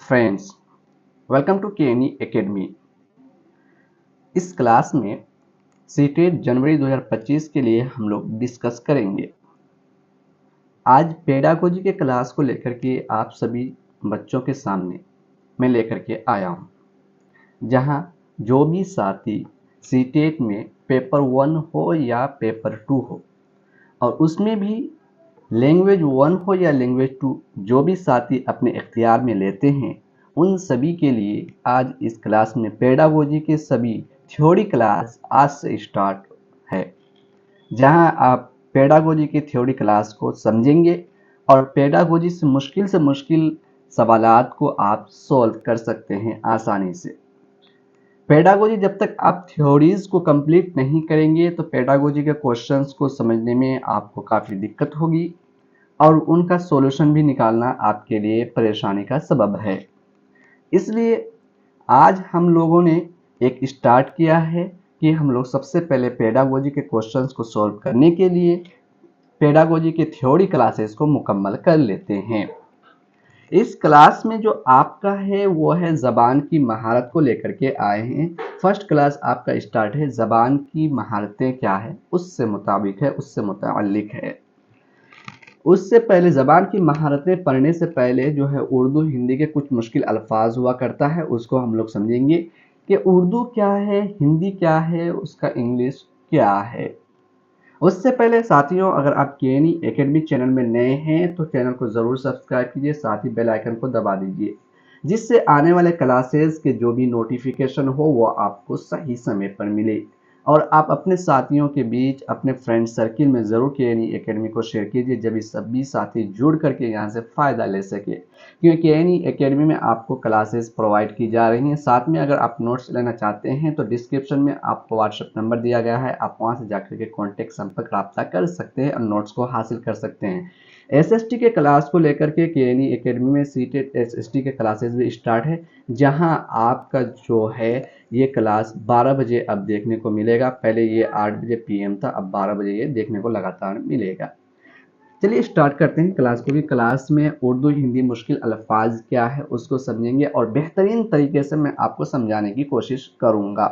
Friends, welcome to KNE Academy. इस class में CTET जनवरी 2025 के लिए हम लोग डिस्कस करेंगे। आज पेडागोजी के क्लास को लेकर के आप सभी बच्चों के सामने मैं लेकर के आया हूँ, जहाँ जो भी साथी सीटेट में पेपर 1 हो या पेपर 2 हो और उसमें भी लैंग्वेज 1 हो या लैंग्वेज 2, जो भी साथी अपने इख्तियार में लेते हैं उन सभी के लिए आज इस क्लास में पेडागोजी के सभी थ्योरी क्लास आज से स्टार्ट है, जहां आप पेडागोजी की थ्योरी क्लास को समझेंगे और पेडागोजी से मुश्किल सवालात को आप सॉल्व कर सकते हैं आसानी से। पेडागोजी जब तक आप थ्योरीज को कंप्लीट नहीं करेंगे तो पेडागोजी के क्वेश्चंस को समझने में आपको काफ़ी दिक्कत होगी और उनका सॉल्यूशन भी निकालना आपके लिए परेशानी का सबब है। इसलिए आज हम लोगों ने एक स्टार्ट किया है कि हम लोग सबसे पहले पेडागोजी के क्वेश्चंस को सॉल्व करने के लिए पेडागोजी के थ्योरी क्लासेस को मुकम्मल कर लेते हैं। इस क्लास में जो आपका है वो है ज़बान की महारत को लेकर के आए हैं। फर्स्ट क्लास आपका स्टार्ट है ज़बान की महारतें क्या है उससे मुताबिक है, उससे मुताल्लिक है। उससे पहले ज़बान की महारतें पढ़ने से पहले जो है उर्दू हिंदी के कुछ मुश्किल अल्फाज हुआ करता है, उसको हम लोग समझेंगे कि उर्दू क्या है, हिंदी क्या है, उसका इंग्लिश क्या है। उससे पहले साथियों, अगर आप केएनई एकेडमी चैनल में नए हैं तो चैनल को ज़रूर सब्सक्राइब कीजिए, साथ ही बेल आइकन को दबा दीजिए, जिससे आने वाले क्लासेस के जो भी नोटिफिकेशन हो वो आपको सही समय पर मिले। और आप अपने साथियों के बीच, अपने फ्रेंड सर्किल में ज़रूर केएनई एकेडमी को शेयर कीजिए, जब सभी साथी जुड़ करके यहाँ से फ़ायदा ले सके, क्योंकि केएनई एकेडमी में आपको क्लासेस प्रोवाइड की जा रही हैं। साथ में अगर आप नोट्स लेना चाहते हैं तो डिस्क्रिप्शन में आपको व्हाट्सएप नंबर दिया गया है, आप वहाँ से जाकर के कॉन्टेक्ट संपर्क रब्ता कर सकते हैं और नोट्स को हासिल कर सकते हैं। एसएसटी के क्लास को लेकर के केएनई एकेडमी में सीटेट एसएसटी के क्लासेस भी स्टार्ट है, जहां आपका जो है ये क्लास 12 बजे अब देखने को मिलेगा। पहले ये 8 बजे पीएम था, अब 12 बजे ये देखने को लगातार मिलेगा। चलिए स्टार्ट करते हैं क्लास को। भी क्लास में उर्दू हिंदी मुश्किल अल्फाज क्या है उसको समझेंगे और बेहतरीन तरीके से मैं आपको समझाने की कोशिश करूंगा।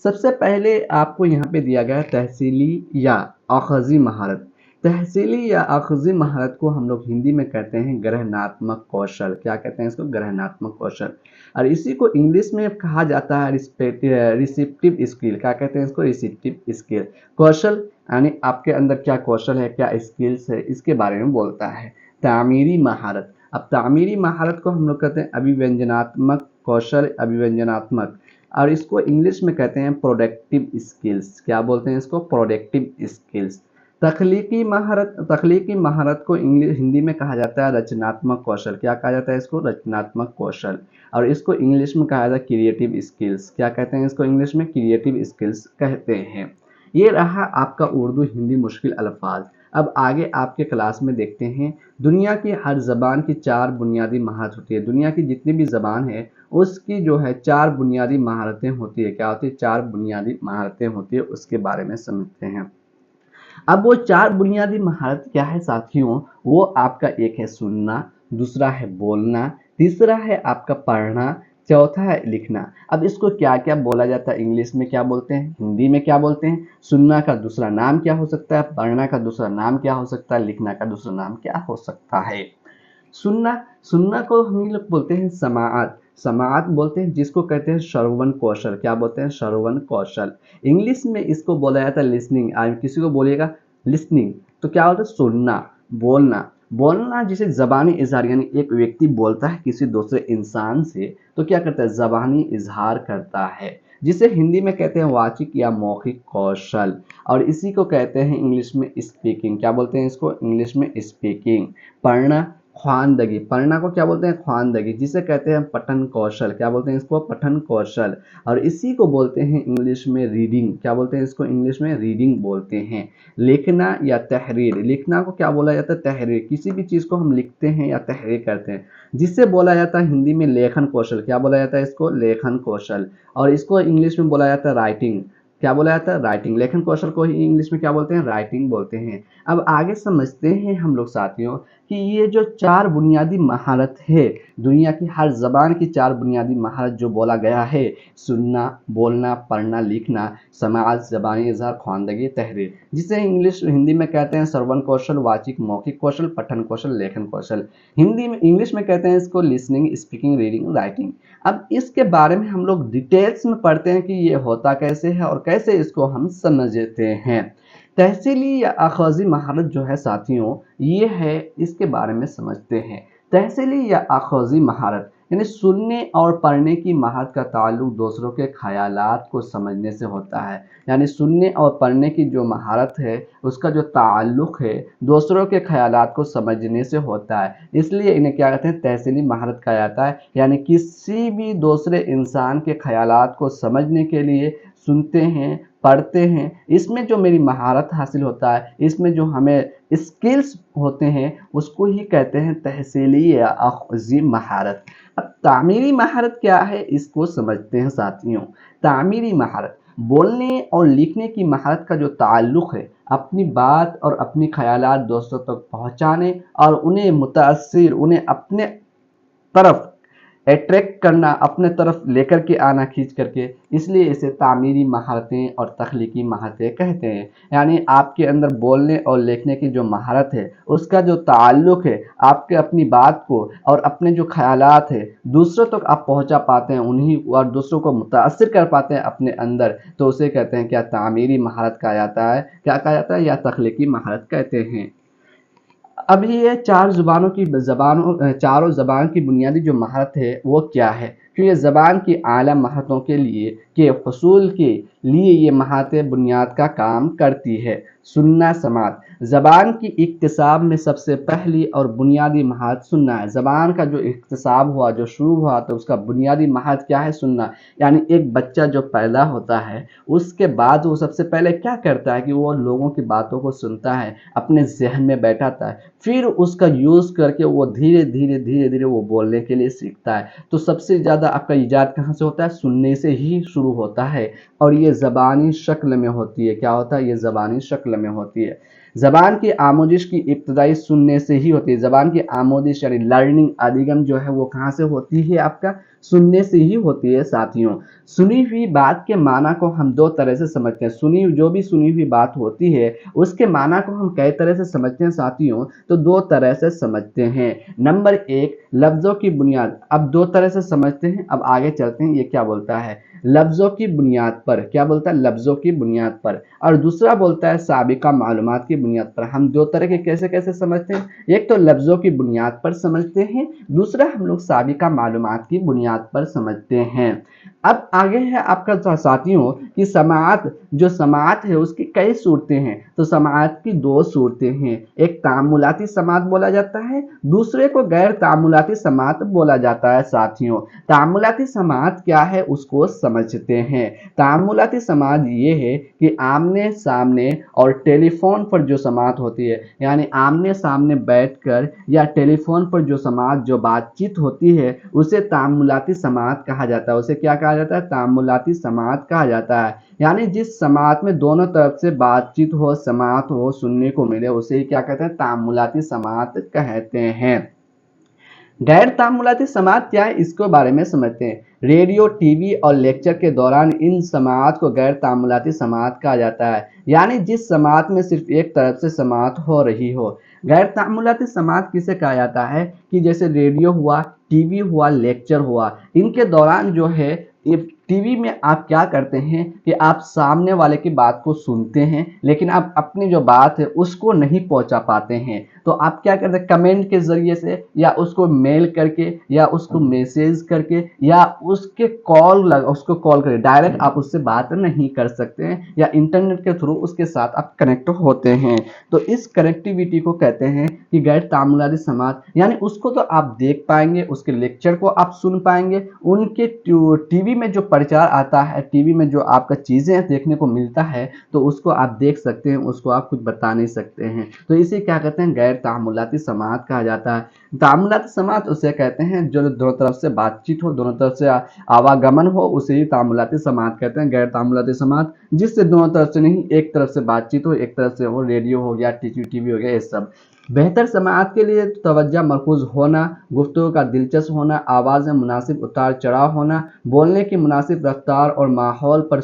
सबसे पहले आपको यहाँ पे दिया गया तहसीली या आखज़ी महारत। तहसीली या आखज़ी महारत को हम लोग हिंदी में कहते हैं ग्रहणात्मक कौशल। क्या कहते हैं इसको? ग्रहणात्मक कौशल। और इसी को इंग्लिश में कहा जाता है रिसिप्टिव स्किल। क्या कहते हैं इसको? रिसिप्टिव स्किल। कौशल यानी आपके अंदर क्या कौशल है, क्या स्किल्स है, इसके बारे में बोलता है। तामीरी महारत। अब तामीरी महारत को हम लोग कहते हैं अभिव्यंजनात्मक कौशल, अभिव्यंजनात्मक, और इसको इंग्लिश में कहते हैं प्रोडक्टिव स्किल्स। क्या बोलते हैं इसको? Productive skills. तख्लीकी महारत को हिंदी में कहा जाता है रचनात्मक कौशल। क्या कहा जाता है इसको? रचनात्मक कौशल। और इसको इंग्लिश में कहा जाता है क्रिएटिव स्किल्स। क्या कहते हैं इसको? इंग्लिश में क्रिएटिव स्किल्स कहते हैं। ये रहा आपका उर्दू हिंदी मुश्किल अल्फाज। अब आगे आपके क्लास में देखते हैं, दुनिया की हर ज़बान की 4 बुनियादी महारत होती है। दुनिया की जितनी भी ज़बान है उसकी जो है 4 बुनियादी महारतें होती है। क्या होती है? 4 बुनियादी महारतें होती है, उसके बारे में समझते हैं। अब वो 4 बुनियादी महारत क्या है साथियों? वो आपका एक है सुनना, दूसरा है बोलना, तीसरा है आपका पढ़ना, चौथा है लिखना। अब इसको क्या क्या बोला जाता है? इंग्लिश में क्या बोलते हैं, हिंदी में क्या बोलते हैं? सुनना का दूसरा नाम क्या हो सकता है? पढ़ना का दूसरा नाम क्या हो सकता है? लिखना का दूसरा नाम क्या हो सकता है? सुनना, सुनना को हम लोग बोलते हैं समाअत। समाअत बोलते हैं जिसको कहते हैं श्रवण कौशल। क्या बोलते हैं? श्रवण कौशल। इंग्लिश में इसको बोला जाता है लिसनिंग। आज किसी को बोलिएगा लिसनिंग तो क्या होता है? सुनना। बोलना, बोलना जिसे ज़बानी इजहार, यानी एक व्यक्ति बोलता है किसी दूसरे इंसान से तो क्या करता है? ज़बानी इजहार करता है, जिसे हिंदी में कहते हैं वाचिक या मौखिक कौशल। और इसी को कहते हैं इंग्लिश में स्पीकिंग। क्या बोलते हैं इसको? इंग्लिश में स्पीकिंग। पढ़ना, ख्वानदगी। पढ़ना को क्या बोलते हैं? ख्वानदगी, जिसे कहते हैं पठन कौशल। क्या बोलते हैं इसको? पठन कौशल। और इसी को बोलते हैं इंग्लिश में रीडिंग। क्या बोलते हैं इसको? इंग्लिश में रीडिंग बोलते हैं। लिखना या तहरीर। लिखना को क्या बोला जाता है? तहरीर। किसी भी चीज़ को हम लिखते हैं या तहरीर करते हैं, जिससे बोला जाता है हिंदी में लेखन कौशल। क्या बोला जाता है इसको? लेखन कौशल। और इसको इंग्लिश में बोला जाता है राइटिंग। क्या बोला जाता है? राइटिंग। लेखन कौशल को ही इंग्लिश में क्या बोलते हैं? राइटिंग बोलते हैं। अब आगे समझते हैं हम लोग साथियों कि ये जो 4 बुनियादी महारत है, दुनिया की हर ज़बान की 4 बुनियादी महारत जो बोला गया है, सुनना, बोलना, पढ़ना, लिखना, समाज, ज़बानी इज़हार, ख़्वानदगी, तहरीर, जिसे हिंदी में कहते हैं श्रवण कौशल, वाचिक मौखिक कौशल, पठन कौशल, लेखन कौशल। इंग्लिश में कहते हैं इसको लिसनिंग, स्पीकिंग, रीडिंग, राइटिंग। अब इसके बारे में हम लोग डिटेल्स में पढ़ते हैं कि ये होता कैसे है और कैसे इसको हम समझते हैं। तहसीली या आखाजी महारत जो है साथियों, ये है, इसके बारे में समझते हैं। तहसीली या आखाजी महारत यानी सुनने और पढ़ने की महारत का ताल्लुक दूसरों के ख़यालात को समझने से होता है। यानी सुनने और पढ़ने की जो महारत है, उसका जो ताल्लुक है दूसरों के ख़यालात को समझने से होता है, इसलिए इन्हें क्या कहते हैं, तहसीली महारत कहा जाता है। यानी किसी भी दूसरे इंसान के ख़यालात को समझने के लिए सुनते हैं, पढ़ते हैं, इसमें जो मेरी महारत हासिल होता है, इसमें जो हमें स्किल्स होते हैं, उसको ही कहते हैं तहसीली या आखाजी महारत। अब तामीरी महारत क्या है, इसको समझते हैं साथियों। तामीरी महारत बोलने और लिखने की महारत का जो ताल्लुक़ है, अपनी बात और अपनी ख़यालात दूसरों तक पहुँचाने और उन्हें अपने तरफ अट्रैक्ट करना, अपने तरफ लेकर के आना खींच करके, इसलिए इसे तामीरी महारतें और तख्लीकी महारतें कहते हैं। यानी आपके अंदर बोलने और लिखने की जो महारत है, उसका जो ताल्लुक़ है आपके अपनी बात को और अपने जो ख़यालात है दूसरों तक आप पहुंचा पाते हैं, उन्हीं और दूसरों को मुतासिर कर पाते हैं अपने अंदर, तो उसे कहते हैं क्या, तामीरी महारत कहा जाता है। क्या कहा जाता है, या तख्लीकी महारत कहते हैं। अब ये चारों ज़बान की बुनियादी जो महारत है वो क्या है, क्योंकि ज़बान की आला महारतों के हुसूल के लिए ये महारतें बुनियाद का काम करती है। सुनना, समात, ज़बान की इक्तिसाब में सबसे पहली और बुनियादी महारत सुनना है। ज़बान का जो इक्तिसाब हुआ, जो शुरू हुआ, तो उसका बुनियादी महारत क्या है, सुनना। यानी एक बच्चा जो पैदा होता है, उसके बाद वो सबसे पहले क्या करता है कि वो लोगों की बातों को सुनता है, अपने ज़हन में बैठाता है, फिर उसका यूज़ करके वो धीरे धीरे वो बोलने के लिए सीखता है। तो सबसे ज़्यादा आपका ईजाद कहाँ से होता है, सुनने से ही शुरू होता है, और ये ज़बानी शक्ल में होती है। क्या होता है, ये ज़बानी शक्ल में होती है। ज़बान की आमोजिश की इब्तदाई सुनने से ही होती है। ज़बान की आमोजिश यानी लर्निंग, अधिगम जो है वो कहाँ से होती है, आपका सुनने से ही होती है साथियों। सुनी हुई बात के माना को हम दो तरह से समझते हैं। जो भी सुनी हुई बात होती है, उसके माना को हम कई तरह से समझते हैं साथियों, तो दो तरह से समझते हैं। नंबर एक, लफ्ज़ों की बुनियाद। अब दो तरह से समझते हैं, अब आगे चलते हैं, ये क्या बोलता है, लफ्ज़ों की बुनियाद पर। क्या बोलता है, लफ्ज़ों की बुनियाद पर। और दूसरा बोलता है साबिका मालूमात की बुनियाद पर। हम दो तरह के कैसे कैसे समझते हैं, एक तो लफ्ज़ों की बुनियाद पर समझते हैं, दूसरा हम लोग साबिका मालूमात की बुनियाद पर समझते हैं। अब आगे है आपका साथियों कि समाअत है उसकी कई सूरतें हैं। तो समाअत की दो सूरतें हैं, एक तामुलाती समाअत बोला जाता है, दूसरे को गैर तामुलाती समाअत बोला जाता है साथियों। तामुलाती समाअत क्या है उसको समझते हैं। तामुलाती समाअत ये है कि आमने सामने और टेलीफोन पर जो समाअत होती है, यानी आमने सामने बैठकर या टेलीफोन पर जो बातचीत होती है, उसे तामुलाती समाअत कहा जाता है। उसे क्या कहा जाता है, तामुलाती समाअत कहा जाता है। यानी जिस समाअत में दोनों तरफ से बातचीत हो, समाअत हो, सुनने को मिले, उसे ही क्या कहते हैं, तामुलाती समाअत कहते हैं। गैर तामुलाती समाअत क्या है, इसके बारे में समझते हैं। रेडियो, टीवी और लेक्चर के दौरान इन समाअत को गैर तामुलाती समाअत कहा जाता है, यानी जिस समाअत में सिर्फ एक तरफ से समाअत हो रही हो। गैर तामुलाती समाअत किसे कहा जाता है कि जैसे रेडियो हुआ, टीवी हुआ, लेक्चर हुआ, इनके दौरान जो है, टीवी में आप क्या करते हैं कि आप सामने वाले की बात को सुनते हैं, लेकिन आप अपनी जो बात है उसको नहीं पहुंचा पाते हैं, तो आप क्या करते हैं, कमेंट के जरिए से या उसको मेल करके या उसको मैसेज करके या उसको कॉल करके डायरेक्ट आप उससे बात नहीं कर सकते हैं, या इंटरनेट के थ्रू उसके साथ आप कनेक्ट होते हैं। तो इस कनेक्टिविटी को कहते हैं कि गैर तामुलाती समाअत। यानी उसको तो आप देख पाएंगे, उसके लेक्चर को आप सुन पाएंगे, उनके टीवी में जो प्रचार आता है, टीवी में जो आपका चीज़ें देखने को मिलता है, तो उसको आप देख सकते हैं, उसको आप कुछ बता नहीं सकते हैं। तो इसे क्या कहते हैं, गैर तामुलाती समाअत कहा जाता है। तामुलाती समाअत उसे कहते हैं जो दोनों तरफ से बातचीत हो, दोनों तरफ से आवागमन हो, उसे ही तामुलाती समाअत कहते हैं। गैर तामुलाती समाअत जिससे दोनों तरफ से नहीं, एक तरफ से बातचीत हो, एक तरफ से हो, रेडियो हो गया, टीवी हो गया, ये सब। बेहतर समाअत के लिए तवज्जो मरकूज़ होना, गुफ्तगू का दिलचस्प होना, आवाज़ में मुनासिब उतार चढ़ाव होना, बोलने की मुनासिब रफ्तार और माहौल पर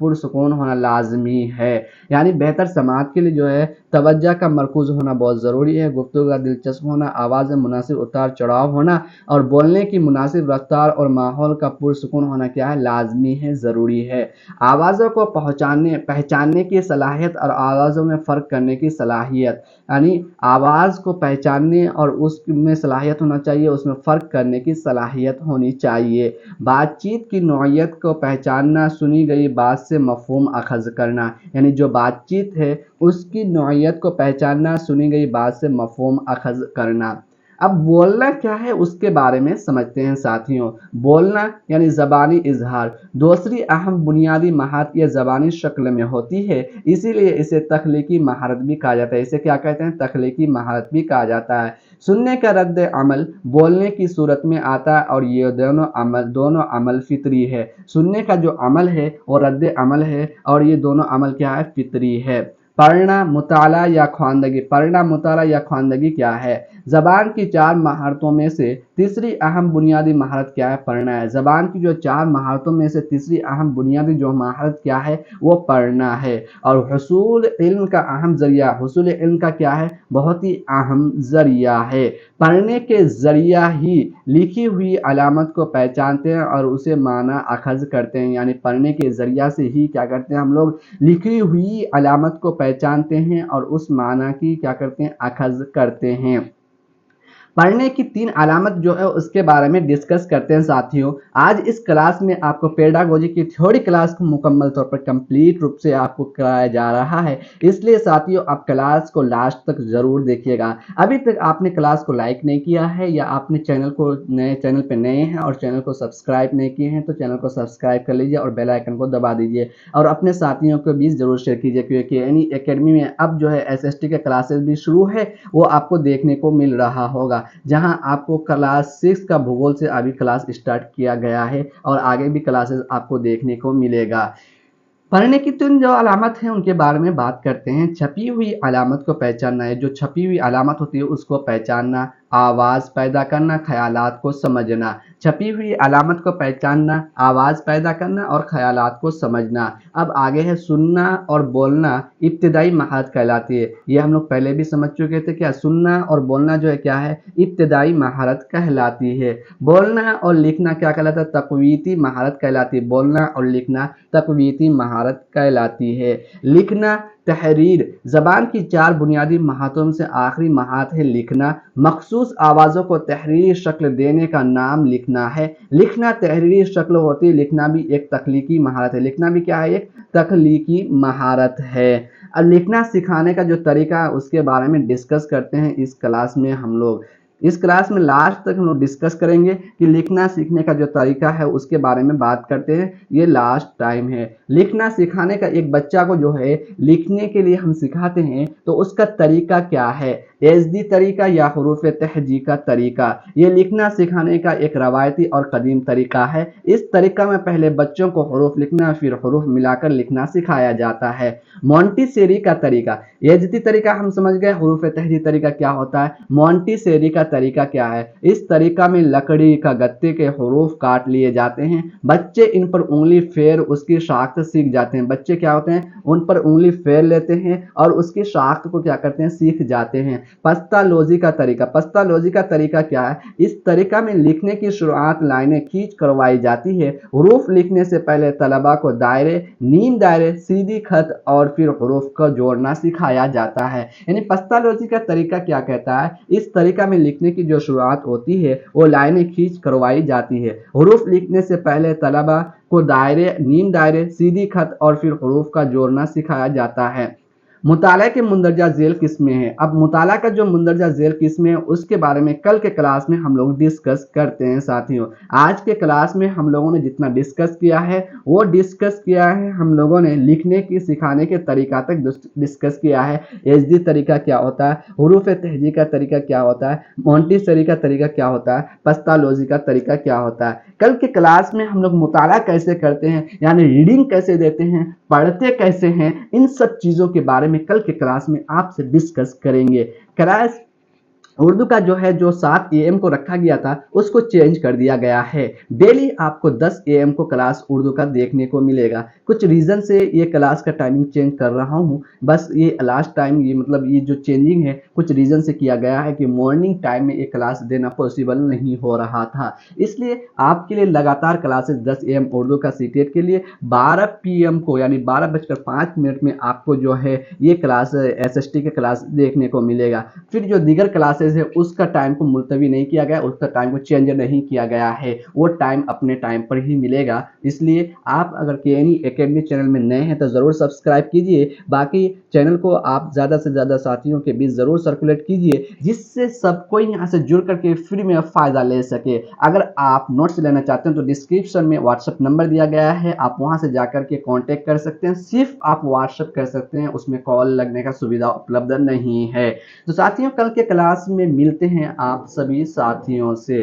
पुरसुकून होना लाजमी है। यानी बेहतर समाअत के लिए जो है तवज्जो का मरकूज़ होना बहुत ज़रूरी है, गुफ्तगू का दिलचस्प होना, आवाज़ में मुनासिब उतार चढ़ाव होना और बोलने की मुनासिब रफ्तार और माहौल का पुरसुकून होना क्या है, लाजमी है, ज़रूरी है। आवाज़ों को पहचानने की सलाहियत और आवाज़ों में फ़र्क करने की सलाहियत, यानी आवाज़ को पहचानने और उसमें सलाहियत होना चाहिए, उसमें फ़र्क करने की सलाहियत होनी चाहिए। बातचीत की नौइयत को पहचानना, सुनी गई बात से मफ़हूम अख़ज़ करना, यानी जो बातचीत है उसकी नौइयत को पहचानना, सुनी गई बात से मफ़हूम अख़ज़ करना। अब बोलना क्या है उसके बारे में समझते हैं साथियों। बोलना यानी ज़बानी इज़हार दूसरी अहम बुनियादी महारत ये ज़बानी शक्ल में होती है, इसीलिए इसे तख्लीकी महारत भी कहा जाता है। इसे क्या कहते हैं? तख्लीकी महारत भी कहा जाता है। सुनने का रद्द अमल बोलने की सूरत में आता है और ये दोनों अमल फितरी है। सुनने का जो अमल है वो रद्द अमल है और ये दोनों अमल क्या है? फितरी है। पढ़ना, मुताला या ख्वानदगी। पढ़ना, मुताला या ख्वानदगी क्या है? ज़बान की 4 महारतों में से तीसरी अहम बुनियादी महारत क्या है? पढ़ना है। ज़बान की जो 4 महारतों में से तीसरी अहम बुनियादी जो महारत क्या है? वो पढ़ना है। और हुसूल इल्म का अहम ज़रिया, हुसूल इल्म का क्या है? बहुत ही अहम ज़रिया है। पढ़ने के ज़रिया ही लिखी हुई अलामत को पहचानते हैं और उसे माना अखज़ करते हैं। यानी पढ़ने के ज़रिया से ही क्या करते हैं हम लोग? लिखी हुई अलामत को पहचानते हैं और उस माना की क्या करते हैं? अखज़ करते हैं। पढ़ने की 3 अलामत जो है उसके बारे में डिस्कस करते हैं साथियों। आज इस क्लास में आपको पेडागोजी की थ्योरी क्लास को मुकम्मल तौर पर कंप्लीट रूप से आपको कराया जा रहा है, इसलिए साथियों आप क्लास को लास्ट तक ज़रूर देखिएगा। अभी तक आपने क्लास को लाइक नहीं किया है या आपने चैनल पे नए हैं और चैनल को सब्सक्राइब नहीं किए हैं तो चैनल को सब्सक्राइब कर लीजिए और बेल आइकन को दबा दीजिए और अपने साथियों को भी ज़रूर शेयर कीजिए, क्योंकि यानी एकेडमी में अब जो है एसएसटी के क्लासेस भी शुरू है, वो आपको देखने को मिल रहा होगा, जहां आपको क्लास 6 का भूगोल से अभी क्लास स्टार्ट किया गया है और आगे भी क्लासेस आपको देखने को मिलेगा। पढ़ने की 3 जो अलामत हैं उनके बारे में बात करते हैं। छपी हुई अलामत को पहचानना है, जो छपी हुई अलामत होती है उसको पहचानना, आवाज़ पैदा करना, ख़यालात को समझना। छपी हुई अलामत को पहचानना, आवाज़ पैदा करना और ख़यालात को समझना। अब आगे है सुनना और बोलना इब्तिदाई महारत कहलाती है। ये हम लोग पहले भी समझ चुके थे, क्या सुनना और बोलना जो है क्या है? इब्तिदाई महारत कहलाती है। बोलना और लिखना क्या कहलाता है? तक़वीती महारत कहलाती है। बोलना और लिखना तक़वीती महारत कहलाती है। लिखना, तहरीर ज़बान की 4 बुनियादी महारतों में से आखिरी महारत है लिखना। मखसूस आवाज़ों को तहरीरी शक्ल देने का नाम लिखना है। लिखना तहरीरी शक्ल होती है, लिखना भी एक तख्लीकी महारत है। लिखना भी क्या है? एक तख्लीकी महारत है। अब लिखना सिखाने का जो तरीका है उसके बारे में डिस्कस करते हैं इस क्लास में हम लोग। इस क्लास में लास्ट तक हम लोग डिस्कस करेंगे कि लिखना सीखने का जो तरीका है उसके बारे में बात करते हैं। ये लास्ट टाइम है। लिखना सिखाने का, एक बच्चा को जो है लिखने के लिए हम सिखाते हैं तो उसका तरीका क्या है? एजदी तरीका या हुरूफ तहजी का तरीका? ये लिखना सिखाने का एक रवायती और कदीम तरीका है। इस तरीका में पहले बच्चों को हुरूफ लिखना फिर हुरूफ मिलाकर लिखना सिखाया जाता है। मोंटेसरी का तरीका, एजदी तरीका हम समझ गए, हुरूफ तहजी तरीका क्या होता है? मोंटेसरी का तरीका क्या है? इस तरीका में लकड़ी का गत्ते के हुरूफ काट लिए जाते हैं, बच्चे इन पर उंगली फेर उसकी साख्त सीख जाते हैं। बच्चे क्या होते हैं? उन पर उंगली फेर लेते हैं और उसकी साख्त को क्या करते हैं? सीख जाते हैं। पस्तालोजी का तरीका, पस्तालोजी का तरीका क्या है? इस तरीका में लिखने की शुरुआत लाइनें खींच करवाई जाती है। हुरूफ लिखने से पहले तलबा को दायरे, नीम दायरे, सीधी खत और फिर हुरूफ को जोड़ना सिखाया जाता है। यानी पस्तालोजी का तरीका क्या कहता है? इस तरीका में लिखने की जो शुरुआत होती है वो लाइनें खींच करवाई जाती है। हुरूफ लिखने से पहले तलबा को दायरे, नीम दायरे, सीधी खत और फिर हुरूफ का जोड़ना सिखाया जाता है। मुताला के मुंदरजा झेल किस्में हैं। अब मुताला का जो मुंदरजा झेल किस्में है उसके बारे में कल के क्लास में हम लोग डिस्कस करते हैं साथियों। आज के क्लास में हम लोगों ने जितना डिस्कस किया है वो डिस्कस किया है हम लोगों ने लिखने की सिखाने के तरीका तक डिस्कस किया है। एजदी तरीका क्या होता है, हुरूफ तहजी का तरीका क्या होता है, मोंटेसरी का तरीका क्या होता है, पस्तालोजी का तरीका क्या होता है। कल के क्लास में हम लोग मुताला कैसे करते हैं, यानी रीडिंग कैसे देते हैं, पढ़ते कैसे हैं, इन सब चीज़ों के बारे बारे में कल के क्लास में आपसे डिस्कस करेंगे। क्लास उर्दू का जो है जो 7 AM को रखा गया था उसको चेंज कर दिया गया है। डेली आपको 10 AM को क्लास उर्दू का देखने को मिलेगा। कुछ रीज़न से ये क्लास का टाइमिंग चेंज कर रहा हूँ, बस ये लास्ट टाइम ये मतलब ये जो चेंजिंग है कुछ रीज़न से किया गया है कि मॉर्निंग टाइम में ये क्लास देना पॉसिबल नहीं हो रहा था, इसलिए आपके लिए लगातार क्लासेस 10 AM उर्दू का सीटेट के लिए 12 PM को यानी 12:05 में आपको जो है ये क्लास SST के क्लास देखने को मिलेगा। फिर जो दीगर क्लासेस है उसका टाइम को मुलतवी नहीं किया गया, उसका टाइम को चेंज नहीं किया गया है, वो टाइम अपने टाइम पर ही मिलेगा। इसलिए आप अगर केएनई एकेडमी चैनल में नए हैं तो ज़रूर सब्सक्राइब कीजिए। बाकी चैनल को आप ज़्यादा से ज़्यादा साथियों के बीच ज़रूर सर्कुलेट कीजिए, जिससे सब कोई यहाँ से जुड़ करके फ्री में फ़ायदा ले सके। अगर आप नोट्स लेना चाहते हैं तो डिस्क्रिप्शन में व्हाट्सएप नंबर दिया गया है, आप वहाँ से जाकर के कॉन्टैक्ट कर सकते हैं। सिर्फ आप व्हाट्सएप कर सकते हैं, उसमें कॉल लगने का सुविधा उपलब्ध नहीं है। तो साथियों कल के क्लास में मिलते हैं आप सभी साथियों से।